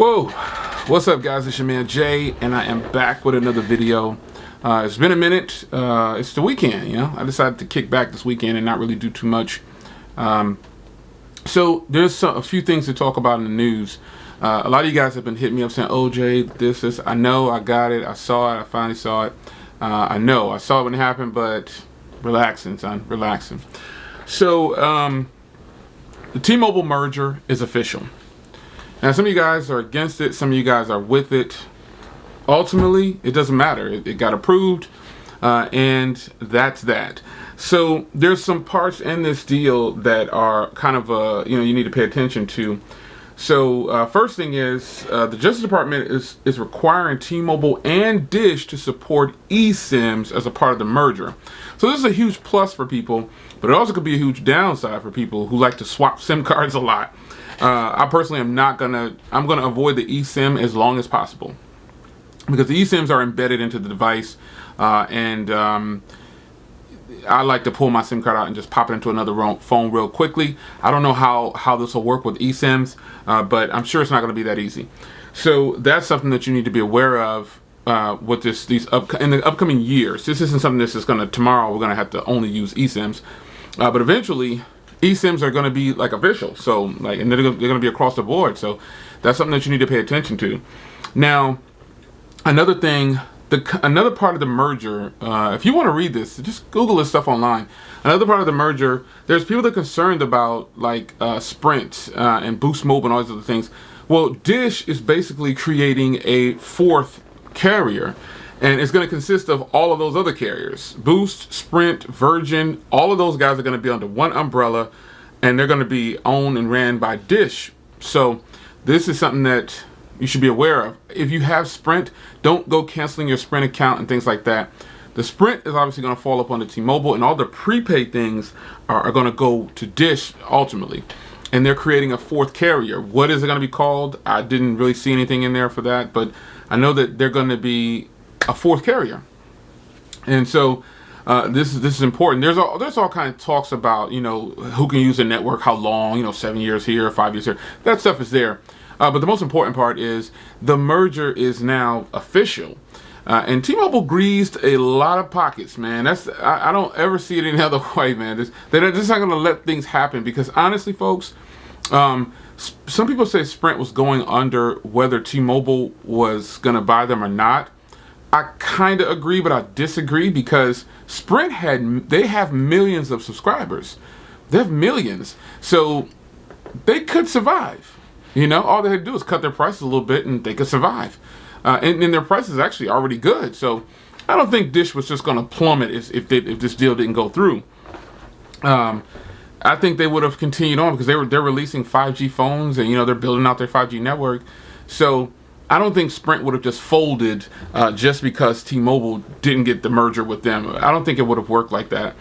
Whoa, what's up guys, it's your man Jay, and I am back with another video. It's been a minute. It's the weekend, I decided to kick back this weekend and not really do too much. So there's a few things to talk about in the news. A lot of you guys have been hitting me up saying, oh Jay, this, I know, I got it, I saw it, I finally saw it. I know, I saw it when it happened, but relaxing, son, relaxing. So the T-Mobile merger is official. Now, some of you guys are against it, some of you guys are with it. Ultimately, it doesn't matter. It got approved, and that's that. So there's some parts in this deal that are kind of, you need to pay attention to. So first thing is, the Justice Department is requiring T-Mobile and Dish to support eSIMs as a part of the merger. So this is a huge plus for people, but it also could be a huge downside for people who like to swap SIM cards a lot. I personally am not gonna. I'm gonna avoid the eSIM as long as possible because the eSIMs are embedded into the device, and I like to pull my SIM card out and just pop it into another phone real quickly. I don't know how this will work with eSIMs, but I'm sure it's not going to be that easy. So that's something that you need to be aware of with in the upcoming years. This isn't something that's just going to tomorrow. We're going to have to only use eSIMs, but eventually eSIMs are going to be like official. So and they're going to be across the board. So that's something that you need to pay attention to. Now, another thing. Another part of the merger, if you want to read this, just Google this stuff online. Another part of the merger, there's people that are concerned about Sprint and Boost Mobile and all these other things. Well, Dish is basically creating a fourth carrier, and it's going to consist of all of those other carriers. Boost, Sprint, Virgin, all of those guys are going to be under one umbrella, and they're going to be owned and ran by Dish. So this is something that you should be aware of. If you have Sprint, don't go canceling your Sprint account and things like that. The Sprint is obviously going to fall up on the T-Mobile, and all the prepaid things are going to go to Dish ultimately. And they're creating a fourth carrier. What is it going to be called? I didn't really see anything in there for that, but I know that they're going to be a fourth carrier. And so this is important. There's all kind of talks about who can use the network, how long, 7 years here, 5 years here. That stuff is there. But the most important part is the merger is now official. And T-Mobile greased a lot of pockets, man. I don't ever see it any other way, man. They're just not going to let things happen because honestly, folks, some people say Sprint was going under whether T-Mobile was going to buy them or not. I kind of agree, but I disagree because Sprint they have millions of subscribers. They have millions. So they could survive. All they had to do is cut their prices a little bit and they could survive. And their price is actually already good. So I don't think Dish was just going to plummet if this deal didn't go through. I think they would have continued on because they're releasing 5G phones and they're building out their 5G network. So I don't think Sprint would have just folded just because T-Mobile didn't get the merger with them. I don't think it would have worked like that.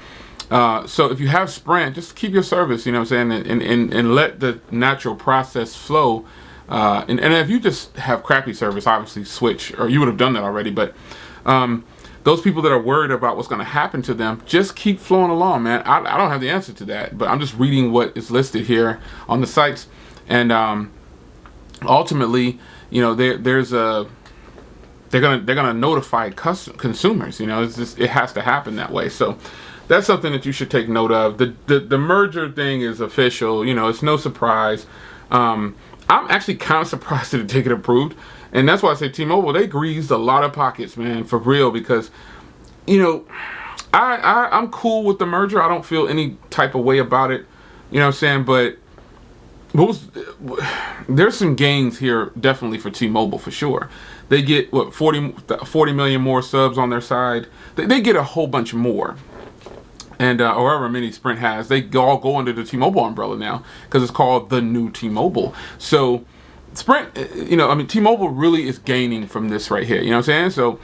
So if you have Sprint, just keep your service, and let the natural process flow. And if you just have crappy service, obviously switch, or you would have done that already. But those people that are worried about what's going to happen to them, just keep flowing along, man. I don't have the answer to that, but I'm just reading what is listed here on the sites. And ultimately, they're gonna notify consumers. It has to happen that way. So that's something that you should take note of. The merger thing is official. It's no surprise. I'm actually kind of surprised that it didn't get approved, and that's why I say T-Mobile, they greased a lot of pockets, man, for real. Because I'm cool with the merger. I don't feel any type of way about it. But there's some gains here definitely for T-Mobile for sure. They get 40 million more subs on their side. They get a whole bunch more. And however many Sprint has, they all go under the T-Mobile umbrella now because it's called the new T-Mobile. So Sprint, T-Mobile really is gaining from this right here. You know what I'm saying? So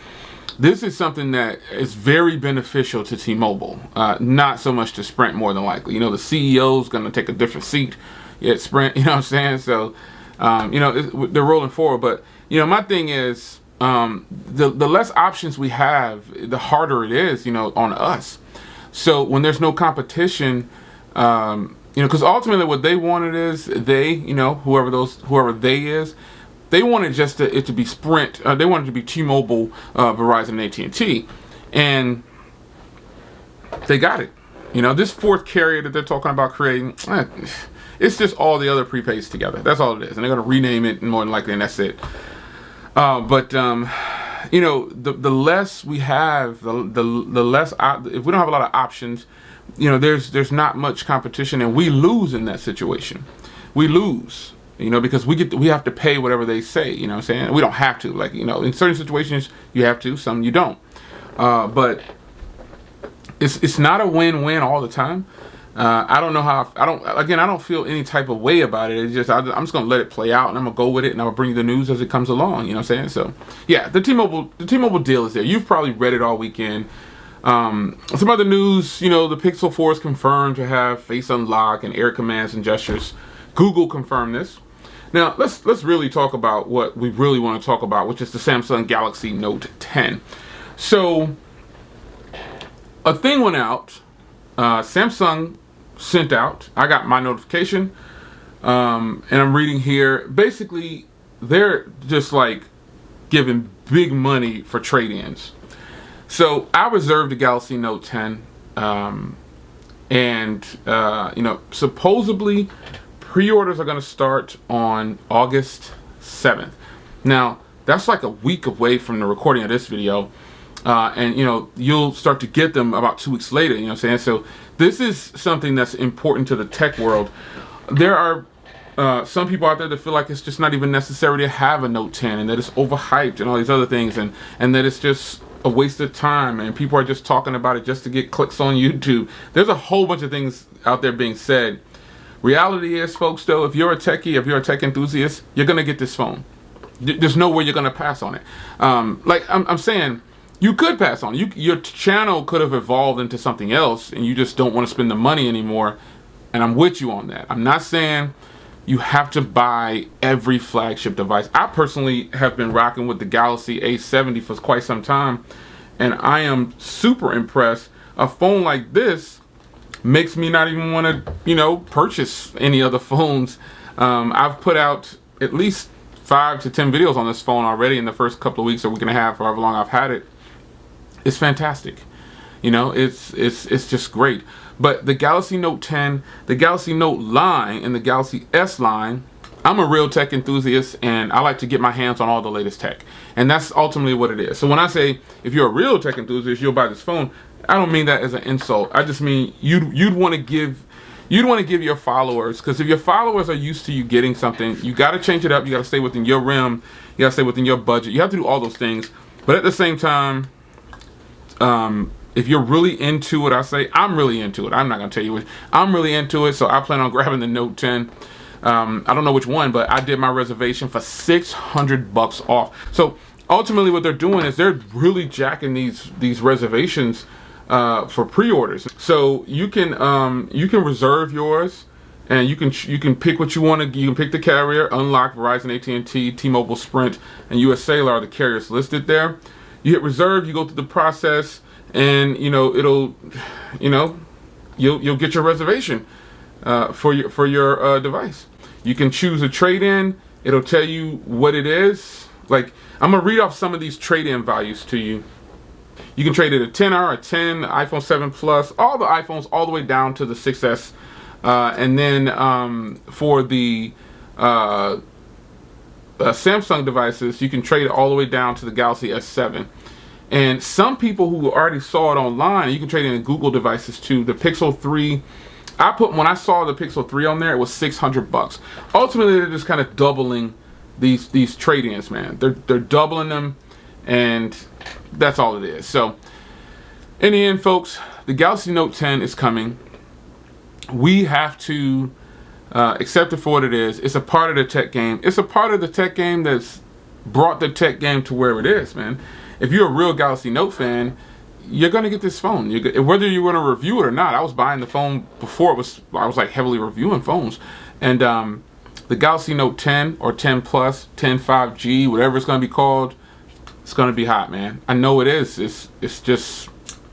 this is something that is very beneficial to T-Mobile, not so much to Sprint more than likely. The CEO is going to take a different seat at Sprint. You know what I'm saying? So, they're rolling forward. But, my thing is the less options we have, the harder it is, on us. So when there's no competition, because ultimately what they wanted is whoever they is, They wanted just it to be Sprint. They wanted it to be T-Mobile, Verizon, and AT&T, and they got it. You know, this fourth carrier that they're talking about creating, it's just all the other prepaids together. That's all it is, and they're going to rename it more than likely, and that's it. But you know, the less we have, the less if we don't have a lot of options, you know, there's not much competition, and we lose in that situation. We lose. You know, because we have to pay whatever they say. You know what I'm saying? We don't have to. Like, you know, in certain situations you have to, some you don't. But it's not a win-win all the time. I don't know how. I don't feel any type of way about it. It's just I'm just gonna let it play out, and I'm gonna go with it, and I'm gonna bring you the news as it comes along. You know what I'm saying? So yeah, the T-Mobile deal is there. You've probably read it all weekend. Some other news. You know, the Pixel 4 is confirmed to have face unlock and air commands and gestures. Google confirmed this. Now, let's really talk about what we really want to talk about, which is the Samsung Galaxy Note 10. So, a thing went out. Samsung sent out. I got my notification, and I'm reading here. Basically, they're just like giving big money for trade-ins. So, I reserved the Galaxy Note 10, and you know, supposedly pre-orders are going to start on August 7th. Now, that's like a week away from the recording of this video. And, you know, you'll start to get them about 2 weeks later, you know what I'm saying? So this is something that's important to the tech world. There are some people out there that feel like it's just not even necessary to have a Note 10, and that it's overhyped and all these other things, and that it's just a waste of time, and people are just talking about it just to get clicks on YouTube. There's a whole bunch of things out there being said. Reality is, folks, though, if you're a techie, if you're a tech enthusiast, you're going to get this phone. There's no way you're going to pass on it. Like I'm saying, you could pass on it. Your channel could have evolved into something else, and you just don't want to spend the money anymore, and I'm with you on that. I'm not saying you have to buy every flagship device. I personally have been rocking with the Galaxy A70 for quite some time, and I am super impressed. A phone like this makes me not even want to, you know, purchase any other phones. I've put out at least 5 to 10 videos on this phone already in the first couple of weeks or week and a half, however long I've had it. It's fantastic. You know, it's just great. But the Galaxy Note 10, the Galaxy Note line, and the Galaxy S line, I'm a real tech enthusiast, and I like to get my hands on all the latest tech. And that's ultimately what it is. So when I say, if you're a real tech enthusiast, you'll buy this phone, I don't mean that as an insult. I just mean you'd want to give your followers, because if your followers are used to you getting something, you got to change it up. You got to stay within your realm. You got to stay within your budget. You have to do all those things. But at the same time, if you're really into it, I'm really into it. I'm not gonna tell you which. I'm really into it, so I plan on grabbing the Note 10. I don't know which one, but I did my reservation for $600 off. So ultimately, what they're doing is they're really jacking these reservations for pre-orders. So you can reserve yours, and you can pick what you want to. You can pick the carrier. Unlock, Verizon, AT&T, T-Mobile, Sprint, and US Cellular are the carriers listed there. You hit reserve. You go through the process, and you know you'll get your reservation for your device. You can choose a trade-in. It'll tell you what it is. Like, I'm gonna read off some of these trade-in values to you. You can trade it a 10R, a 10, iPhone 7 Plus, all the iPhones, all the way down to the 6S, and then for the Samsung devices, you can trade it all the way down to the Galaxy S7. And some people who already saw it online, you can trade it in Google devices too. The Pixel 3. When I saw the Pixel 3 on there, it was $600. Ultimately, they're just kind of doubling these trade-ins, man. They're doubling them, and that's all it is. So, in the end, folks, the Galaxy Note 10 is coming. We have to accept it for what it is. It's a part of the tech game. It's a part of the tech game that's brought the tech game to where it is, man. If you're a real Galaxy Note fan, you're gonna get this phone. Whether you want to review it or not. I was buying the phone before I was like heavily reviewing phones, and the Galaxy Note 10 or 10 Plus, 10 5G, whatever it's gonna be called, it's gonna be hot, man. I know it is. It's just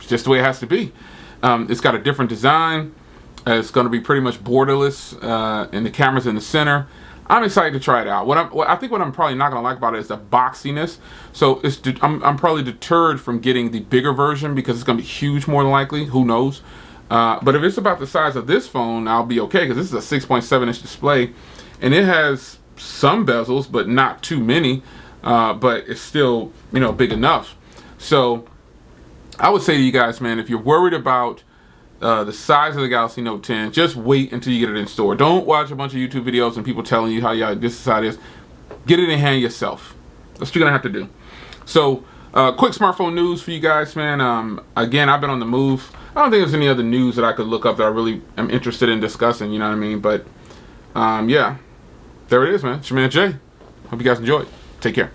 the way it has to be. It's got a different design. It's gonna be pretty much borderless, and the camera's in the center. I'm excited to try it out. I think what I'm probably not gonna like about it is the boxiness. So I'm probably deterred from getting the bigger version because it's gonna be huge more than likely. Who knows? But if it's about the size of this phone, I'll be okay because this is a 6.7-inch display, and it has some bezels, but not too many. But it's still, big enough. So I would say to you guys, man, if you're worried about the size of the Galaxy Note 10, just wait until you get it in store. Don't watch a bunch of YouTube videos and people telling you how this is how it is. Get it in hand yourself. That's what you're gonna have to do. So, quick smartphone news for you guys, man. Again, I've been on the move. I don't think there's any other news that I could look up that I really am interested in discussing. You know what I mean? But yeah, there it is, man. It's your man Jay. Hope you guys enjoyed. Take care.